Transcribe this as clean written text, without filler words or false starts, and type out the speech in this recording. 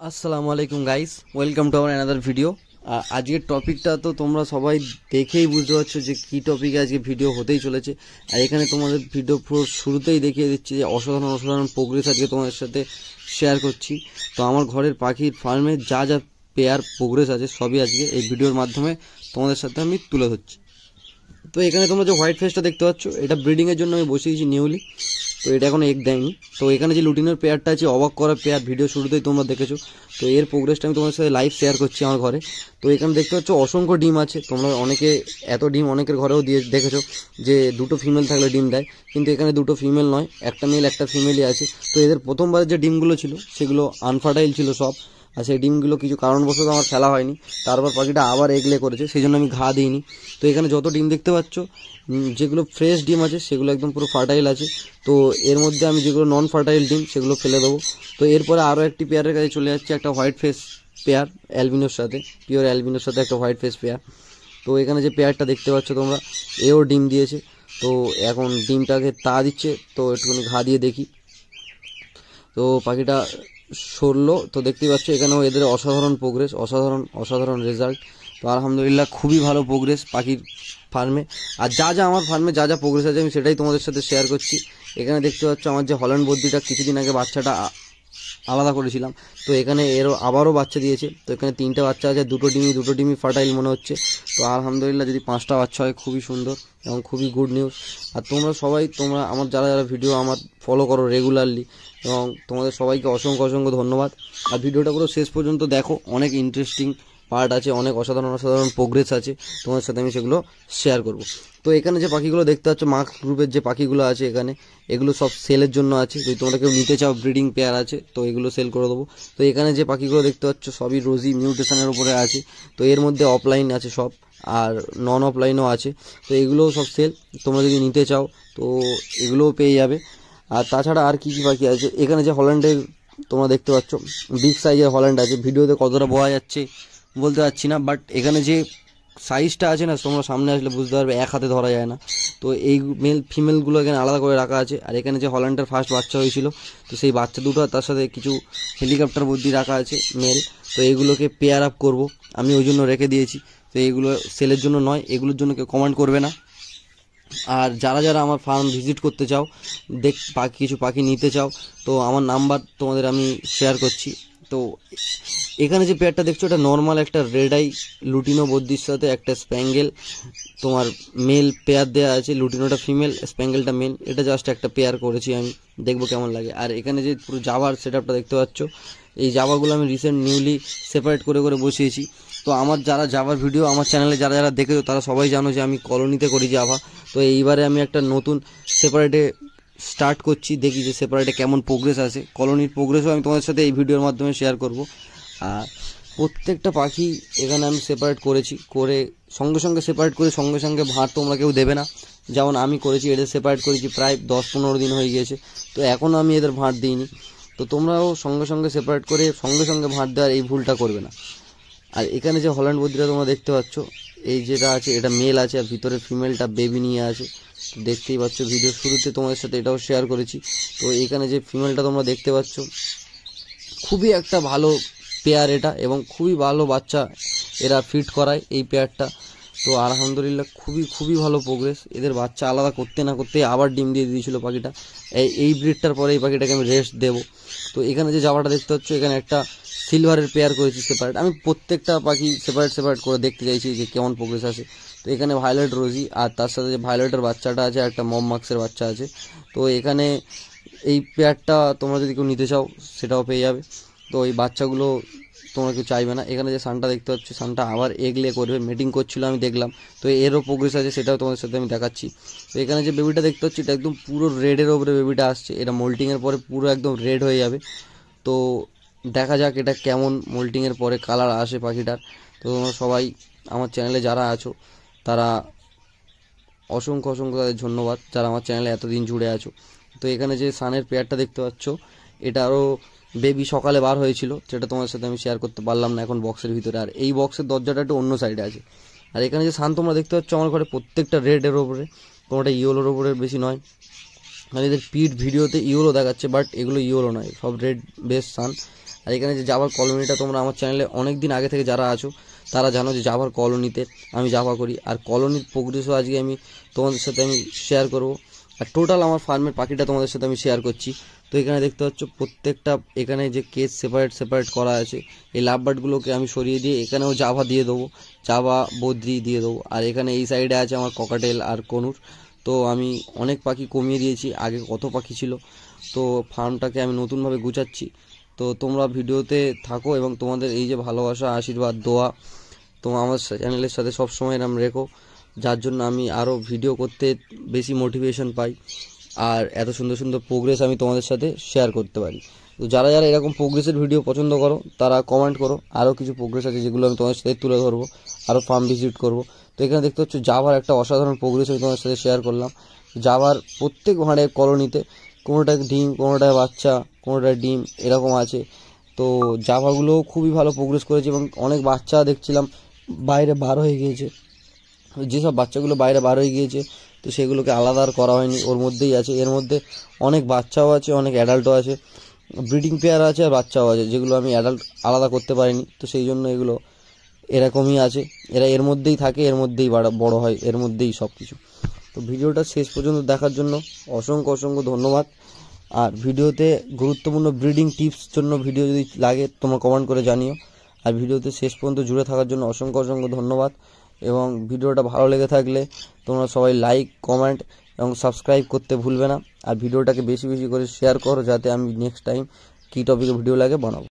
আসসালামু আলাইকুম guys, welcome to our another video. আজকের টপিকটা তো তোমরা সবাই দেখেই বুঝতে পারছো যে কী টপিকে আজকে ভিডিও হতেই চলেছে। আর এখানে তোমাদের ভিডিও পুরো শুরুতেই দেখিয়ে দিচ্ছি যে অসাধারণ প্রোগ্রেস আজকে তোমাদের সাথে শেয়ার করছি। তো আমার ঘরের পাখির ফার্মে যা যা পেয়ার প্রোগ্রেস আছে সবই আজকে এই ভিডিওর মাধ্যমে তোমাদের সাথে আমি তুলে ধরছি। তো এখানে তোমরা যে হোয়াইট ফেসটা দেখতে পাচ্ছ, এটা ব্রিডিংয়ের জন্য আমি বসিয়েছি নিউলি। তো এটা এখন এগ দেয়নি। তো এখানে যে লুটিনের পেয়ারটা আছে, অবাক করা পেয়ার, ভিডিও শুরুতেই তোমরা দেখেছো। তো এর প্রোগ্রেসটা আমি তোমাদের সাথে লাইভ শেয়ার করছি আমার ঘরে। তো এখানে দেখতে পাচ্ছ অসংখ্য ডিম আছে। তোমরা অনেকে এত ডিম অনেকের ঘরেও দিয়ে দেখেছো যে দুটো ফিমেল থাকলে ডিম দেয়, কিন্তু এখানে দুটো ফিমেল নয়, একটা মেল একটা ফিমেলই আছে। তো এদের প্রথমবারের যে ডিমগুলো ছিল সেগুলো আনফার্টাইল ছিল সব, আর সেই ডিমগুলো কিছু কারণবশত আমার ফেলা হয়নি। তারপর পাখিটা আবার এগলে করেছে, সেই জন্য আমি ঘা দিইনি। তো এখানে যত ডিম দেখতে পাচ্ছ, যেগুলো ফ্রেশ ডিম আছে সেগুলো একদম পুরো ফার্টাইল আছে। তো এর মধ্যে আমি যেগুলো নন ফার্টাইল ডিম সেগুলো ফেলে দেবো। তো এরপরে আরও একটি পেয়ারের কাছে চলে যাচ্ছে, একটা হোয়াইট ফেস পেয়ার অ্যালবিনোর সাথে, পিওর অ্যালবিনোর সাথে একটা হোয়াইট ফেস পেয়ার। তো এখানে যে পেয়ারটা দেখতে পাচ্ছ তোমরা, এও ডিম দিয়েছে। তো এখন ডিমটাকে তা দিচ্ছে, তো একটুখানি ঘা দিয়ে দেখি। তো পাখিটা সরলো। তো দেখতেই পাচ্ছ এখানেও এদের অসাধারণ প্রোগ্রেস, অসাধারণ রেজাল্ট। তো আলহামদুলিল্লাহ খুবই ভালো প্রোগ্রেস পাখির ফার্মে। আর যা আমার ফার্মে যা প্রোগ্রেস আছে আমি সেটাই তোমাদের সাথে শেয়ার করছি। এখানে দেখতে পাচ্ছ আমার যে হল্যান্ড বদ্রিটা কিছুদিন আগে বাচ্চাটা আলাদা করেছিলাম, তো এখানে এরও আবারও বাচ্চা দিয়েছে। তো এখানে 3টে বাচ্চা আছে, দুটো ডিমই ফার্টাইল মনে হচ্ছে। তো আলহামদুলিল্লাহ যদি 5টা বাচ্চা হয় খুবই সুন্দর এবং খুবই গুড নিউজ। আর তোমরা আমার যারা ভিডিও আমার ফলো করো রেগুলারলি, এবং তোমাদের সবাইকে অসংখ্য ধন্যবাদ। আর ভিডিওটা পুরো শেষ পর্যন্ত দেখো, অনেক ইন্টারেস্টিং পার্ট আছে, অনেক অসাধারণ প্রোগ্রেস আছে, তোমাদের সাথে আমি সেগুলো শেয়ার করব। তো এখানে যে পাখিগুলো দেখতে পাচ্ছ, মার্কস গ্রুপের যে পাখিগুলো আছে এখানে, এগুলো সব সেলের জন্য আছে। যদি তোমরা কেউ নিতে চাও, ব্রিডিং পেয়ার আছে, তো এগুলো সেল করে দেবো। তো এখানে যে পাখিগুলো দেখতে পাচ্ছ সবই রোজি মিউটেশনের উপরে আছে। তো এর মধ্যে অফলাইন আছে সব, আর নন অফলাইনও আছে। তো এগুলোও সব সেল, তোমরা যদি নিতে চাও তো এগুলোও পেয়ে যাবে। আর তাছাড়া আর কি পাখি আছে, এখানে যে হল্যান্ডের তোমরা দেখতে পাচ্ছ, বিগ সাইজের হল্যান্ড আছে। ভিডিওতে কতটা বোঝা যাচ্ছে বলতে পারছি না, বাট এখানে যে সাইজটা আছে না, তোমরা সামনে আসলে বুঝতে পারবে, এক হাতে ধরা যায় না। তো এই মেল ফিমেলগুলো এখানে আলাদা করে রাখা আছে। আর এখানে যে হল্যান্ডের ফার্স্ট বাচ্চা হয়েছিল, তো সেই বাচ্চা দুটো, তার সাথে কিছু হেলিকপ্টার বুদ্ধি রাখা আছে মেল। তো এইগুলোকে পেয়ার আপ করব আমি, ওই জন্য রেখে দিয়েছি। তো এইগুলো সেলের জন্য নয়, এগুলোর জন্য কেউ কমেন্ট করবে না। আর যারা আমার ফার্ম ভিজিট করতে চাও, কিছু পাখি নিতে চাও, তো আমার নাম্বার তোমাদের আমি শেয়ার করছি। তো এখানে যে পেয়ারটা দেখছো, এটা নর্মাল একটা রেড আই লুটিনো বদ্রির সাথে একটা স্প্যাঙ্গেল তোমার মেল পেয়ার দেওয়া আছে। লুটিনোটা ফিমেল, স্প্যাঙ্গেলটা মেল। এটা জাস্ট একটা পেয়ার করেছি আমি, দেখবো কেমন লাগে। আর এখানে যে পুরো জাভার সেট আপটা দেখতে পাচ্ছ, এই জাভাগুলো আমি রিসেন্ট নিউলি সেপারেট করে বসিয়েছি। তো আমার যারা জাভার ভিডিও আমার চ্যানেলে যারা দেখেছো, তারা সবাই জানো যে আমি কলোনিতে করি জাভা। তো এইবারে আমি একটা নতুন সেপারেটে স্টার্ট করছি, দেখি যে সেপারেটে কেমন প্রোগ্রেস আছে। কলোনির প্রোগ্রেসও আমি তোমাদের সাথে এই ভিডিওর মাধ্যমে শেয়ার করব। আর প্রত্যেকটা পাখি এখানে আমি সেপারেট করেছি, করে সঙ্গে সেপারেট করে সঙ্গে ভাত তোমরা কেউ দেবে না, যেমন আমি করেছি। এদের সেপারেট করেছি প্রায় 10-15 দিন হয়ে গিয়েছে, তো এখনও আমি এদের ভাত দিইনি। তো তোমরাও সঙ্গে সেপারেট করে সঙ্গে ভাত দেওয়ার এই ভুলটা করবে না। আর এখানে যে হল্যান্ড বদ্রিটা তোমরা দেখতে পাচ্ছ, এই যেটা আছে এটা মেল আছে, আর ভিতরে ফিমেলটা বেবি নিয়ে আছে। তো দেখতেই পাচ্ছ, ভিডিও শুরুতে তোমাদের সাথে এটাও শেয়ার করেছি। তো এখানে যে ফিমেলটা তোমরা দেখতে পাচ্ছ, খুবই একটা ভালো পেয়ার এটা, এবং খুবই ভালো বাচ্চা এরা ফিট করায় এই পেয়ারটা। তো আলহামদুলিল্লাহ খুবই ভালো প্রোগ্রেস। এদের বাচ্চা আলাদা করতে না করতে আবার ডিম দিয়ে দিয়েছিল পাখিটা। এই ব্রিডটার পরে এই পাখিটাকে আমি রেস্ট দেবো। তো এখানে যে জাভাটা দেখতে পাচ্ছ, এখানে একটা সিলভারের পেয়ার করেছি সেপারেট। আমি প্রত্যেকটা পাখি সেপারেট করে দেখতে চাইছি যে কেমন প্রোগ্রেস আছে। তো এখানে ভায়োলেট রোজি, আর তার সাথে যে ভায়োলেটের বাচ্চাটা আছে, একটা মম মাক্সের বাচ্চা আছে। তো এখানে এই পেয়ারটা তোমরা যদি কেউ নিতে চাও সেটাও পেয়ে যাবে। তো এই বাচ্চাগুলো তোমরা কেউ চাইবে না। এখানে যে সানটা দেখতে পাচ্ছ, সানটা আবার এগলে করবে, মিটিং করছিল আমি দেখলাম। তো এরও প্রোগ্রেস আছে, সেটাও তোমাদের সাথে আমি দেখাচ্ছি। তো এখানে যে বেবিটা দেখতে পাচ্ছি, এটা একদম পুরো রেডের ওপরে বেবিটা আসছে। এটা মোল্টিংয়ের পরে পুরো একদম রেড হয়ে যাবে। তো দেখা যাক এটা কেমন মোল্টিংয়ের পরে কালার আসে পাখিটার। তো তোমরা সবাই আমার চ্যানেলে যারা আছো, তারা অসংখ্য তাদের ধন্যবাদ, যারা আমার চ্যানেলে এতদিন জুড়ে আছো। তো এখানে যে সানের পেয়ারটা দেখতে পাচ্ছ, এটা আরও বেবি সকালে বার হয়েছিল, সেটা তোমার সাথে আমি শেয়ার করতে পারলাম না এখন বক্সের ভিতরে। আর এই বক্সের দরজাটা একটু অন্য সাইডে আছে। আর এখানে যে সান তোমরা দেখতে পাচ্ছ আমার ঘরে, প্রত্যেকটা রেডের ওপরে, কোনোটা ইয়েলোর ওপরে বেশি নয়। মানে এদের পিঠ ভিডিওতে ইয়েলো দেখাচ্ছে, বাট এগুলো ইয়েলো নয়, সব রেড বেস সান। আর এখানে যে জাভার কলোনিটা, তোমরা আমার চ্যানেলে অনেক দিন আগে থেকে যারা আছো তারা জানো যে জাভার কলোনিতে আমি জাভা করি। আর কলোনির প্রোগ্রেসও আজকে আমি তোমাদের সাথে আমি শেয়ার করব। আর টোটাল আমার ফার্মের পাখিটা তোমাদের সাথে আমি শেয়ার করছি। তো এখানে দেখতে পাচ্ছ প্রত্যেকটা এখানে যে কেস সেপারেট করা আছে, এই লাভ বার্ডগুলোকে আমি সরিয়ে দিয়ে এখানেও জাভা দিয়ে দেবো, জাভা বদ্রি দিয়ে দেবো। আর এখানে এই সাইডে আছে আমার ককাটেল আর কনুর। তো আমি অনেক পাখি কমিয়ে দিয়েছি, আগে কত পাখি ছিল। তো ফার্মটাকে আমি নতুনভাবে গুছাচ্ছি। তো তোমরা ভিডিওতে থাকো এবং তোমাদের এই যে ভালোবাসা, আশীর্বাদ, দোয়া তোমরা আমার চ্যানেলের সাথে সবসময় এরকম রেখো, যার জন্য আমি আরও ভিডিও করতে বেশি মোটিভেশন পাই আর এত সুন্দর সুন্দর প্রোগ্রেস আমি তোমাদের সাথে শেয়ার করতে পারি। তো যারা যারা এরকম প্রোগ্রেসের ভিডিও পছন্দ করো তারা কমেন্ট করো, আরও কিছু প্রোগ্রেস আছে যেগুলো আমি তোমাদের সাথে তুলে ধরবো, আরও ফার্ম ভিজিট করব। তো এখানে দেখতে পাচ্ছ জাভার একটা অসাধারণ প্রোগ্রেস আমি তোমাদের সাথে শেয়ার করলাম। জাভার প্রত্যেক ভাঁড়ে কলোনিতে কোনোটায় ডিম, কোনোটায় বাচ্চা, কোনোটায় ডিম এরকম আছে। তো জাভাগুলো খুবই ভালো প্রোগ্রেস করেছে এবং অনেক বাচ্চা দেখছিলাম বাইরে বার হয়ে গিয়েছে। যেসব বাচ্চাগুলো বাইরে বার হয়ে গিয়েছে তো সেগুলোকে আলাদা আর করা হয়নি, ওর মধ্যেই আছে। এর মধ্যে অনেক বাচ্চাও আছে, অনেক অ্যাডাল্টও আছে, ব্রিডিং পেয়ার আছে আর বাচ্চাও আছে, যেগুলো আমি অ্যাডাল্ট আলাদা করতে পারিনি। তো সেই জন্য এগুলো এরকমই আছে, এরা এর মধ্যেই থাকে, এর মধ্যেই বড় হয়, এর মধ্যেই সব কিছু। তো ভিডিওটা শেষ পর্যন্ত দেখার জন্য অসংখ্য অসংখ্য ধন্যবাদ। আর ভিডিওতে গুরুত্বপূর্ণ ব্রিডিং টিপস জন্য ভিডিও যদি লাগে তোমরা কমেন্ট করে জানিও। আর ভিডিওতে শেষ পর্যন্ত জুড়ে থাকার জন্য অসংখ্য অসংখ্য ধন্যবাদ। এবং ভিডিওটা ভালো লেগে থাকলে তোমরা সবাই লাইক, কমেন্ট এবং সাবস্ক্রাইব করতে ভুলবে না। আর ভিডিওটাকে বেশি বেশি করে শেয়ার করো, যাতে আমি নেক্সট টাইম কী টপিকে ভিডিও লাগে বানাবো।